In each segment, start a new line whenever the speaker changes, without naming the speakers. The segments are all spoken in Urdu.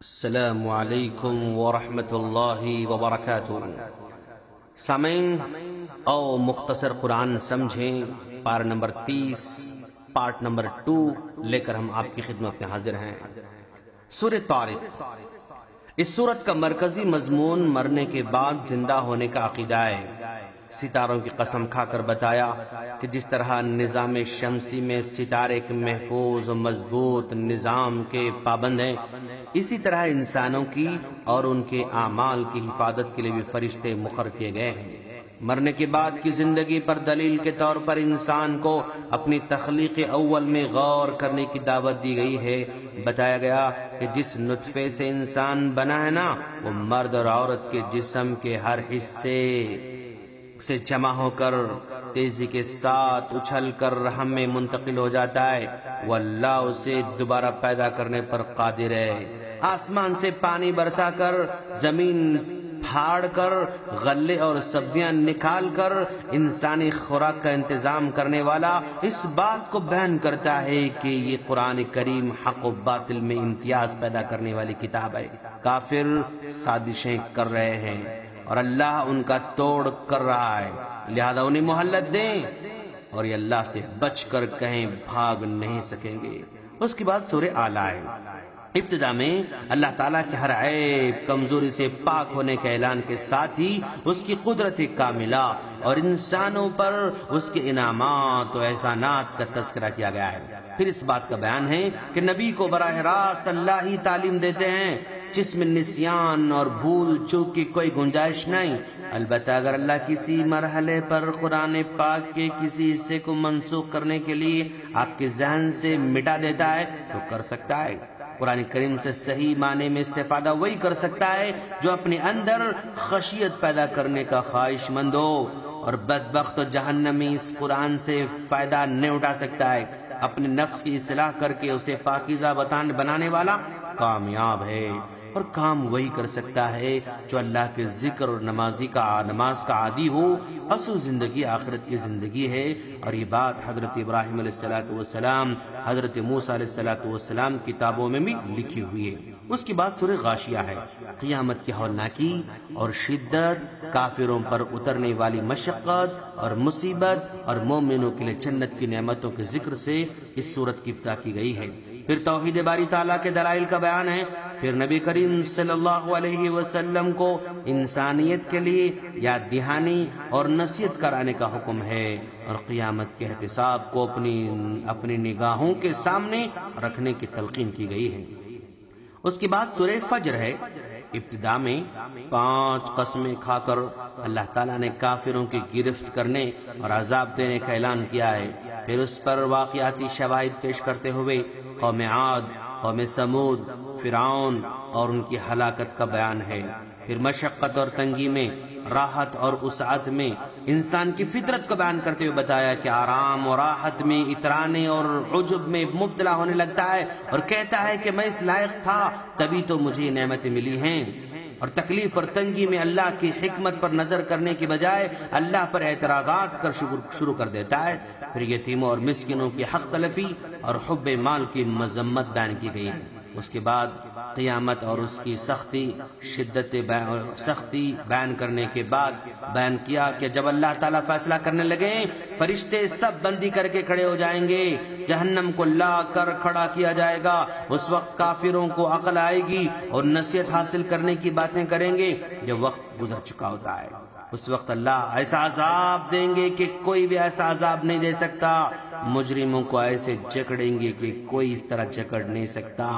السلام علیکم ورحمۃ اللہ وبرکاتہ۔ سامعین، او مختصر قرآن سمجھیں، پارہ نمبر 30 پارٹ نمبر 2 لے کر ہم آپ کی خدمت میں حاضر ہیں۔ سورہ طارق، اس سورت کا مرکزی مضمون مرنے کے بعد زندہ ہونے کا عقیدہ ہے۔ ستاروں کی قسم کھا کر بتایا کہ جس طرح نظام شمسی میں ستارے ایک محفوظ مضبوط نظام کے پابند ہیں، اسی طرح انسانوں کی اور ان کے اعمال کی حفاظت کے لیے بھی فرشتے مقرر کیے گئے ہیں۔ مرنے کے بعد کی زندگی پر دلیل کے طور پر انسان کو اپنی تخلیق اول میں غور کرنے کی دعوت دی گئی ہے۔ بتایا گیا کہ جس نطفے سے انسان بنا ہے نا، وہ مرد اور عورت کے جسم کے ہر حصے سے جمع ہو کر تیزی کے ساتھ اچھل کر رحم میں منتقل ہو جاتا ہے۔ وہ اللہ اسے دوبارہ پیدا کرنے پر قادر ہے۔ آسمان سے پانی برسا کر، زمین پھاڑ کر، غلے اور سبزیاں نکال کر انسانی خوراک کا انتظام کرنے والا اس بات کو بیان کرتا ہے کہ یہ قرآن کریم حق و باطل میں امتیاز پیدا کرنے والی کتاب ہے۔ کافر سازشیں کر رہے ہیں اور اللہ ان کا توڑ کر رہا ہے، لہذا انہیں مہلت دیں اور یہ اللہ سے بچ کر کہیں بھاگ نہیں سکیں گے۔ اس کے بعد سورہ اعلیٰ ہے۔ ابتدا میں اللہ تعالیٰ کے ہر عیب کمزوری سے پاک ہونے کے اعلان کے ساتھ ہی اس کی قدرت کاملہ اور انسانوں پر اس کے انعامات و احسانات کا تذکرہ کیا گیا ہے۔ پھر اس بات کا بیان ہے کہ نبی کو براہ راست اللہ ہی تعلیم دیتے ہیں، جس میں نسیان اور بھول چوک کی کوئی گنجائش نہیں۔ البتہ اگر اللہ کسی مرحلے پر قرآن پاک کے کسی حصے کو منسوخ کرنے کے لیے آپ کے ذہن سے مٹا دیتا ہے تو کر سکتا ہے۔ قرآن کریم سے صحیح معنی میں استفادہ وہی کر سکتا ہے جو اپنے اندر خشیت پیدا کرنے کا خواہش مند ہو، اور بدبخت و جہنمی اس قرآن سے فائدہ نہیں اٹھا سکتا ہے۔ اپنے نفس کی اصلاح کر کے اسے پاکیزہ بنانے والا کامیاب ہے، اور کام وہی کر سکتا ہے جو اللہ کے ذکر اور نماز کا عادی ہو۔ اصل زندگی آخرت کی زندگی ہے، اور یہ بات حضرت ابراہیم علیہ السلام، حضرت موسیٰ علیہ السلام کتابوں میں بھی لکھی ہوئی ہے۔ اس کے بعد سورہ غاشیہ ہے۔ قیامت کی ہولناکی اور شدت، کافروں پر اترنے والی مشقت اور مصیبت، اور مومنوں کے لیے جنت کی نعمتوں کے ذکر سے اس سورت کی ابتدا کی گئی ہے۔ پھر توحید باری تعالیٰ کے دلائل کا بیان ہے۔ پھر نبی کریم صلی اللہ علیہ وسلم کو انسانیت کے لیے یاد دہانی اور نصیحت کرانے کا حکم ہے، اور قیامت کے احتساب کو اپنی نگاہوں کے سامنے رکھنے کی تلقین کی گئی ہے۔ اس کے بعد سورہ فجر ہے۔ ابتدا میں 5 قسمیں کھا کر اللہ تعالیٰ نے کافروں کی گرفت کرنے اور عذاب دینے کا اعلان کیا ہے۔ پھر اس پر واقعاتی شواہد پیش کرتے ہوئے قوم عاد، قوم سمود، فرعون اور ان کی ہلاکت کا بیان ہے۔ پھر مشقت اور تنگی میں، راحت اور وسعت میں انسان کی فطرت کو بیان کرتے ہوئے بتایا کہ آرام اور راحت میں اترانے اور عجب میں مبتلا ہونے لگتا ہے، اور کہتا ہے کہ میں اس لائق تھا تبھی تو مجھے نعمتیں ملی ہیں، اور تکلیف اور تنگی میں اللہ کی حکمت پر نظر کرنے کی بجائے اللہ پر اعتراضات کر شروع کر دیتا ہے۔ پھر یتیموں اور مسکینوں کی حق تلفی اور حب مال کی مذمت بیان کی گئی ہے۔ اس کے بعد قیامت اور اس کی سختی بیان کرنے کے بعد بیان کیا کہ جب اللہ تعالیٰ فیصلہ کرنے لگے، فرشتے سب بندی کر کے کھڑے ہو جائیں گے، جہنم کو لا کر کھڑا کیا جائے گا۔ اس وقت کافروں کو عقل آئے گی اور نصیحت حاصل کرنے کی باتیں کریں گے جب وقت گزر چکا ہوتا ہے۔ اس وقت اللہ ایسا عذاب دیں گے کہ کوئی بھی ایسا عذاب نہیں دے سکتا۔ مجرموں کو ایسے جکڑیں گے کہ کوئی اس طرح جکڑ نہیں سکتا۔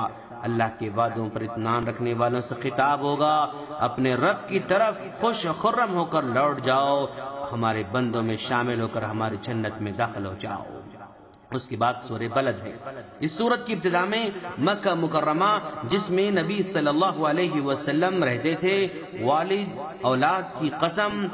اللہ کے وعدوں پر اطمینان رکھنے والوں سے خطاب ہوگا، اپنے رب کی طرف خوش و خرم ہو کر لوٹ جاؤ، ہمارے بندوں میں شامل ہو کر ہماری جنت میں داخل ہو جاؤ۔ اس کے بعد سورہ بلد ہے۔ اس سورت کی ابتدا میں مکہ مکرمہ، جس میں نبی صلی اللہ علیہ وسلم رہتے تھے، والد اولاد کی قسم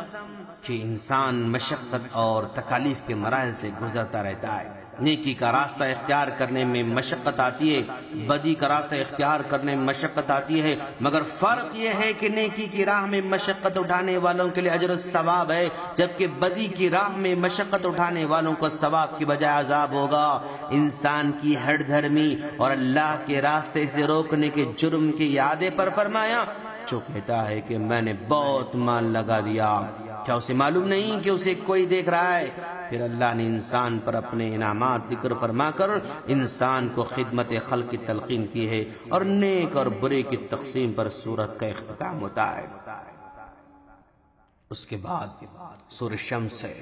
کہ انسان مشقت اور تکالیف کے مراحل سے گزرتا رہتا ہے۔ نیکی کا راستہ اختیار کرنے میں مشقت آتی ہے، بدی کا راستہ اختیار کرنے میں مشقت آتی ہے، مگر فرق یہ ہے کہ نیکی کی راہ میں مشقت اٹھانے والوں کے لیے اجر و ثواب ہے، جبکہ بدی کی راہ میں مشقت اٹھانے والوں کو ثواب کی بجائے عذاب ہوگا۔ انسان کی ہر دھرمی اور اللہ کے راستے سے روکنے کے جرم کی یادیں پر فرمایا، جو کہتا ہے کہ میں نے بہت مال لگا دیا، کیا اسے معلوم نہیں کہ اسے کوئی دیکھ رہا ہے؟ پھر اللہ نے انسان پر اپنے انعامات ذکر فرما کر انسان کو خدمت خلق کی تلقین کی ہے، اور نیک اور برے کی تقسیم پر سورت کا اختتام ہوتا ہے۔ اس کے بعد سورہ شمس ہے،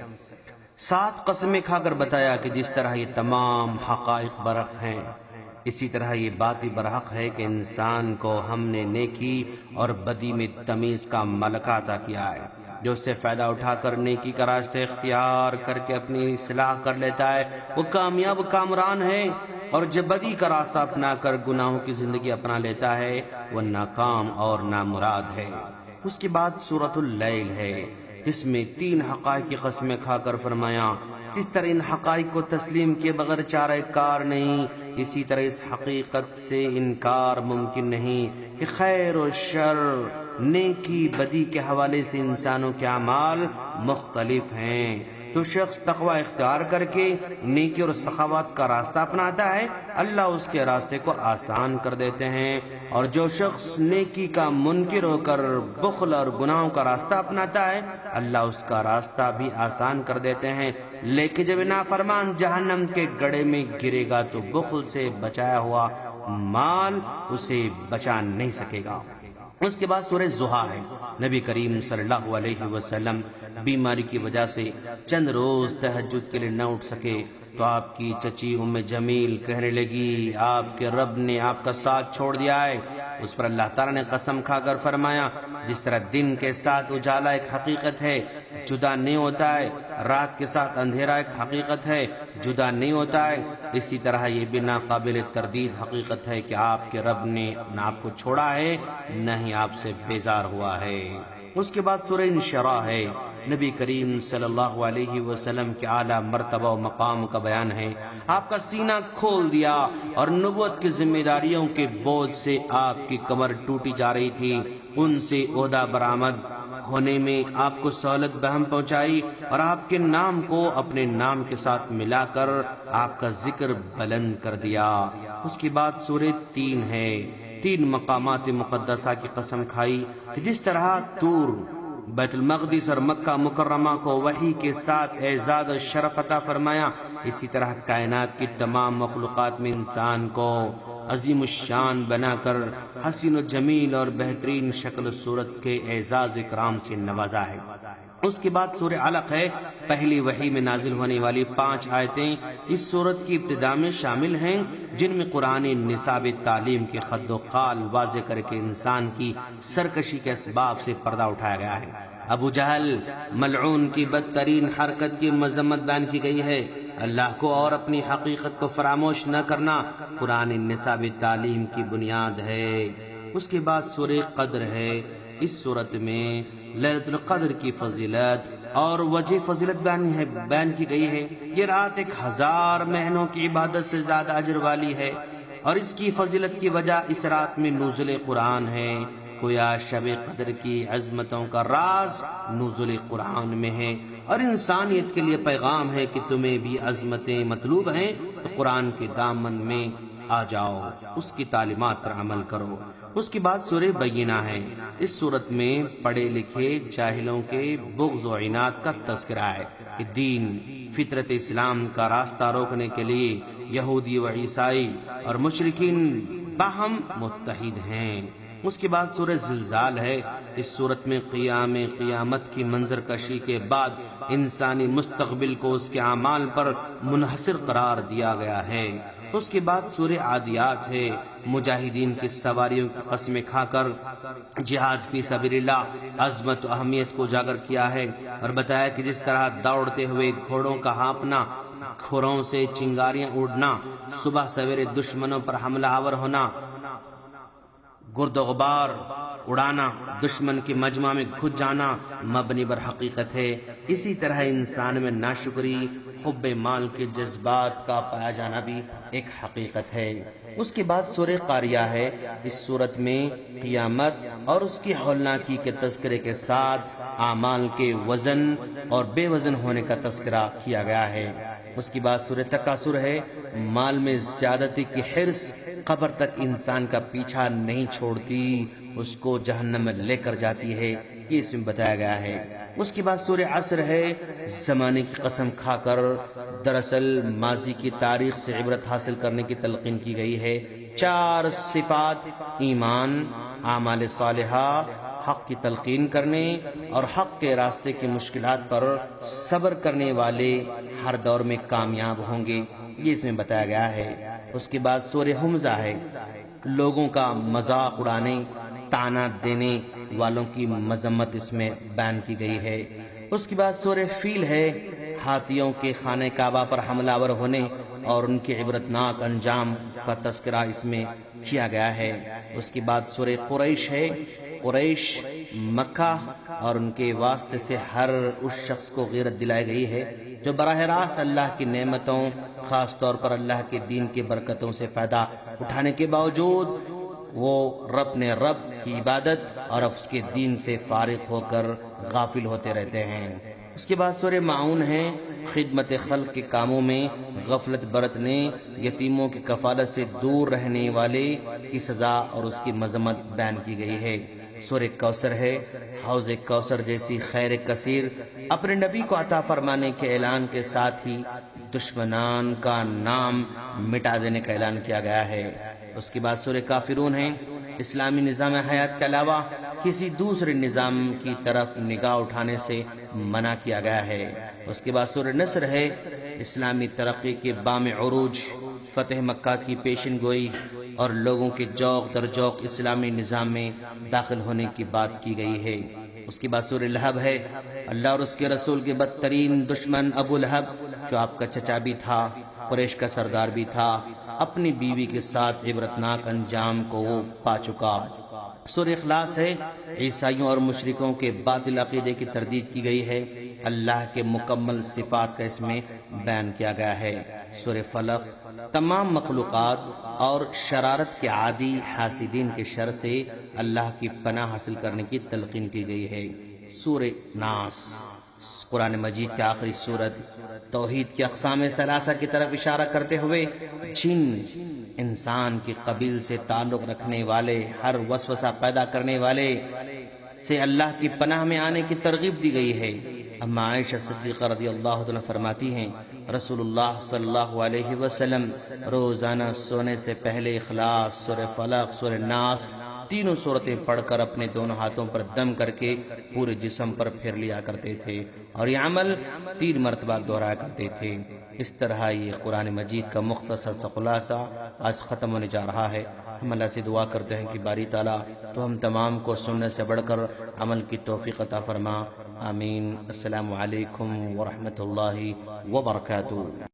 7 قسمیں کھا کر بتایا کہ جس طرح یہ تمام حقائق برحق ہیں، اسی طرح یہ بات بھی برحق ہے کہ انسان کو ہم نے نیکی اور بدی میں تمیز کا ملکہ عطا کیا ہے۔ جو اس سے فائدہ اٹھا کر نیکی کا راستہ اختیار کر کے اپنی اصلاح کر لیتا ہے وہ کامیاب کامران ہے، اور جو بدی کا راستہ اپنا کر گناہوں کی زندگی اپنا لیتا ہے وہ ناکام اور نامراد ہے۔ اس کے بعد سورۃ اللیل ہے، جس میں 3 حقائق کی قسمیں کھا کر فرمایا، جس طرح ان حقائق کو تسلیم کیے بغیر چارہ کار نہیں، اسی طرح اس حقیقت سے انکار ممکن نہیں کہ خیر و شر، نیکی بدی کے حوالے سے انسانوں کے اعمال مختلف ہیں۔ جو شخص تقوی اختیار کر کے نیکی اور سخاوت کا راستہ اپناتا ہے، اللہ اس کے راستے کو آسان کر دیتے ہیں، اور جو شخص نیکی کا منکر ہو کر بخل اور گناہوں کا راستہ اپناتا ہے، اللہ اس کا راستہ بھی آسان کر دیتے ہیں۔ لیکن جب نافرمان جہنم کے گڑھے میں گرے گا تو بخل سے بچایا ہوا مال اسے بچا نہیں سکے گا۔ اس کے بعد سورہ ضحیٰ ہے۔ نبی کریم صلی اللہ علیہ وسلم بیماری کی وجہ سے چند روز تہجد کے لیے نہ اٹھ سکے تو آپ کی چچی ام جمیل کہنے لگی، آپ کے رب نے آپ کا ساتھ چھوڑ دیا ہے۔ اس پر اللہ تعالیٰ نے قسم کھا کر فرمایا، جس طرح دن کے ساتھ اجالا ایک حقیقت ہے، جدا نہیں ہوتا ہے، رات کے ساتھ اندھیرا ایک حقیقت ہے، جدا نہیں ہوتا ہے، اسی طرح یہ بھی ناقابل تردید حقیقت ہے کہ آپ کے رب نے نہ آپ کو چھوڑا ہے نہ ہی آپ سے بیزار ہوا ہے۔ اس کے بعد سورہ انشراح ہے۔ نبی کریم صلی اللہ علیہ وسلم کے اعلیٰ مرتبہ و مقام کا بیان ہے۔ آپ کا سینہ کھول دیا اور نبوت کی ذمہ داریوں کے بوجھ سے آپ کی کمر ٹوٹی جا رہی تھی، ان سے عہدہ برآمد ہونے میں آپ کو سہولت بہم پہنچائی، اور آپ کے نام کو اپنے نام کے ساتھ ملا کر آپ کا ذکر بلند کر دیا۔ اس کے بعد سورہ 3 ہے۔ 3 مقامات مقدسہ کی قسم کھائی کہ جس طرح طور، بیت المقدس اور مکہ مکرمہ کو وحی کے ساتھ اعزاز و شرف عطا فرمایا، اسی طرح کائنات کی تمام مخلوقات میں انسان کو عظیم الشان بنا کر حسین و جمیل اور بہترین شکل و صورت کے اعزاز اکرام سے نوازا ہے۔ اس کے بعد سورہ علق ہے۔ پہلی وحی میں نازل ہونے والی 5 آیتیں اس سورت کی ابتدا میں شامل ہیں، جن میں قرآن نصاب تعلیم کے خد و خال واضح کر کے انسان کی سرکشی کے اسباب سے پردہ اٹھایا گیا ہے۔ ابو جہل ملعون کی بدترین حرکت کی مذمت بیان کی گئی ہے۔ اللہ کو اور اپنی حقیقت کو فراموش نہ کرنا قرآن نصاب تعلیم کی بنیاد ہے۔ اس کے بعد سورہ قدر ہے۔ اس سورت میں لیلۃ القدر کی فضیلت اور وجہ فضیلت بیان کی گئی ہے۔ یہ رات 1000 مہینوں کی عبادت سے زیادہ اجر والی ہے، اور اس کی فضیلت کی وجہ اس رات میں نزول قرآن ہے۔ گویا شب قدر کی عظمتوں کا راز نزول قرآن میں ہے، اور انسانیت کے لیے پیغام ہے کہ تمہیں بھی عظمتیں مطلوب ہیں تو قرآن کے دامن میں آ جاؤ، اس کی تعلیمات پر عمل کرو۔ اس کے بعد سورہ بینہ ہے۔ اس سورت میں پڑھے لکھے جاہلوں کے بغض و عناد کا تذکرہ ہے کہ دین فطرت اسلام کا راستہ روکنے کے لیے یہودی و عیسائی اور مشرکین باہم متحد ہیں۔ اس کے بعد سورہ زلزال ہے۔ اس سورت میں قیامت کی منظر کشی کے بعد انسانی مستقبل کو اس کے اعمال پر منحصر قرار دیا گیا ہے۔ اس کے بعد سورہ عادیات ہے۔ مجاہدین کی سواریوں کی قسمیں کھا کر جہاد فی سبیل اللہ عظمت و اہمیت کو اجاگر کیا ہے، اور بتایا کہ جس طرح دوڑتے ہوئے گھوڑوں کا ہانپنا، کھروں سے چنگاریاں اڑنا، صبح سویرے دشمنوں پر حملہ آور ہونا، گرد و غبار اڑانا، دشمن کی مجمع میں گھس جانا مبنی بر حقیقت ہے، اسی طرح انسان میں ناشکری، حب مال کے جذبات کا پایا جانا بھی ایک حقیقت ہے۔ اس کے بعد سورہ قاریہ ہے۔ اس سورت میں قیامت اور اس کی ہولناکی کے تذکرے کے ساتھ اعمال کے وزن اور بے وزن ہونے کا تذکرہ کیا گیا ہے۔ اس کے بعد سورہ تکاثر ہے۔ مال میں زیادتی کی حرص قبر تک انسان کا پیچھا نہیں چھوڑتی، اس کو جہنم میں لے کر جاتی ہے، یہ اس میں بتایا گیا ہے۔ اس کے بعد سورہ عصر ہے، زمانے کی قسم کھا کر دراصل ماضی کی تاریخ سے عبرت حاصل کرنے کی تلقین کی گئی ہے۔ 4 صفات، ایمان، اعمال صالحہ، حق کی تلقین کرنے اور حق کے راستے کی مشکلات پر صبر کرنے والے ہر دور میں کامیاب ہوں گے، یہ اس میں بتایا گیا ہے۔ اس کے بعد سورہ حمزہ ہے، لوگوں کا مذاق اڑانے، طعنہ دینے والوں کی مذمت اس میں بیان کی گئی ہے۔ اس کے بعد سورہ فیل ہے، ہاتھیوں کے خانہ کعبہ پر حملہ آور ہونے اور ان کے عبرتناک انجام کا تذکرہ اس میں کیا گیا ہے۔ اس کے بعد سورہ قریش ہے، قریش، مکہ اور ان کے واسطے سے ہر اس شخص کو غیرت دلائی گئی ہے جو براہ راست اللہ کی نعمتوں، خاص طور پر اللہ کے دین کی برکتوں سے فائدہ اٹھانے کے باوجود وہ رب کی عبادت اور اس کے دین سے فارغ ہو کر غافل ہوتے رہتے ہیں۔ اس کے بعد سورہ معون ہے، خدمت خلق کے کاموں میں غفلت برتنے، یتیموں کی کفالت سے دور رہنے والے کی سزا اور اس کی مذمت بیان کی گئی ہے۔ سورہ کوثر ہے، حوض کوثر جیسی خیر کثیر اپنے نبی کو عطا فرمانے کے اعلان کے ساتھ ہی دشمنان کا نام مٹا دینے کا اعلان کیا گیا ہے۔ اس کے بعد سورہ کافرون ہے، اسلامی نظام حیات کے علاوہ کسی دوسرے نظام کی طرف نگاہ اٹھانے سے منع کیا گیا ہے۔ اس کے بعد سورہ نصر ہے، اسلامی ترقی کے بام عروج، فتح مکہ کی پیشن گوئی اور لوگوں کے جوق در جوق اسلامی نظام میں داخل ہونے کی بات کی گئی ہے۔ اس کے بعد سورہ لہب ہے، اللہ اور اس کے رسول کے بدترین دشمن ابو لہب، جو آپ کا چچا بھی تھا، قریش کا سردار بھی تھا، اپنی بیوی کے ساتھ عبرتناک انجام کو وہ پا چکا۔ سورہ اخلاص ہے، عیسائیوں اور مشرکوں کے باطل عقیدے کی تردید کی گئی ہے، اللہ کے مکمل صفات کا اس میں بیان کیا گیا ہے۔ سورہ فلق، تمام مخلوقات اور شرارت کے عادی حاسدین کے شر سے اللہ کی پناہ حاصل کرنے کی تلقین کی گئی ہے۔ سورہ ناس، قرآن مجید کی آخری سورت، توحید کی اقسام ثلاثہ کی طرف اشارہ کرتے ہوئے جن انسان کی قبیل سے تعلق رکھنے والے، ہر وسوسہ پیدا کرنے والے سے اللہ کی پناہ میں آنے کی ترغیب دی گئی ہے۔ اما عائشہ صدیقہ رضی اللہ عنہ فرماتی ہیں، رسول اللہ صلی اللہ علیہ وسلم روزانہ سونے سے پہلے اخلاص، سورہ فلق، سورہ ناس، تینوں سورتیں پڑھ کر اپنے دونوں ہاتھوں پر دم کر کے پورے جسم پر پھر لیا کرتے تھے اور یہ عمل 3 مرتبہ دہرایا کرتے تھے۔ اس طرح یہ قرآن مجید کا مختصر سا خلاصہ آج ختم ہونے جا رہا ہے۔ ہم اللہ سے دعا کرتے ہیں کہ باری تعالیٰ تو ہم تمام کو سننے سے بڑھ کر عمل کی توفیق عطا فرما، آمین۔ السلام علیکم ورحمۃ اللہ وبرکاتہ۔